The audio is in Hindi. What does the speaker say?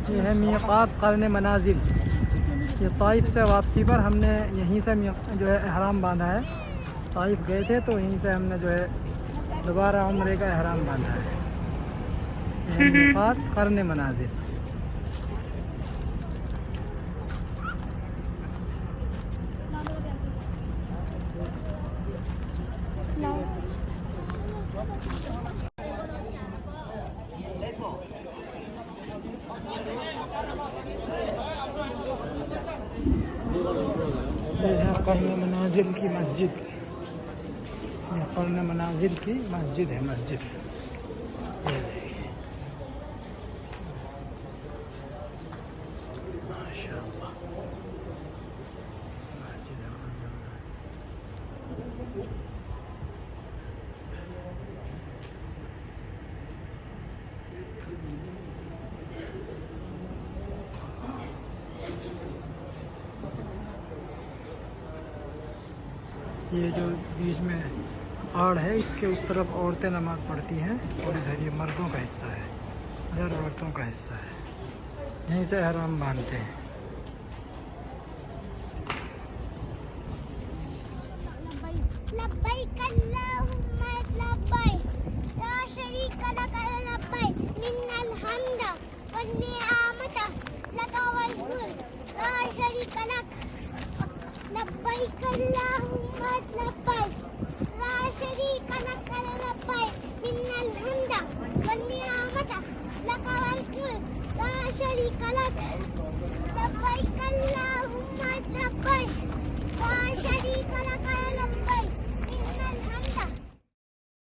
ये है मीक़ात क़र्न मनाजिल। ये ताइफ से वापसी पर हमने यहीं से जो है एहराम बांधा है। ताइफ गए थे तो यहीं से हमने जो है दोबारा उम्रे का एहराम बांधा है। ये है मीक़ात क़र्न मनाजिल। ये है क़र्न मनाजिल की मस्जिद। ये क़र्न मनाजिल की मस्जिद है। मस्जिद ये देखिए माशाअल्लाह मस्जिद है। ये जो बीच में आड़ है इसके उस तरफ औरतें नमाज़ पढ़ती हैं और इधर ये मर्दों का हिस्सा है। इधर औरतों का हिस्सा है। यहीं से एहराम बांधते हैं। लब्बैक अल्लाहुम्मा लब्बैक ला शरीका लक लब्बैक मिन्नल हम्द वन निअमत लक वल मुल्क ला शरीका लक लब्बैक अल्लाहुम्मा लब्बैक ला शरीका लक लब्बैक मिन्नल हम्द वन निअमत लक वल मुल्क ला शरीका लक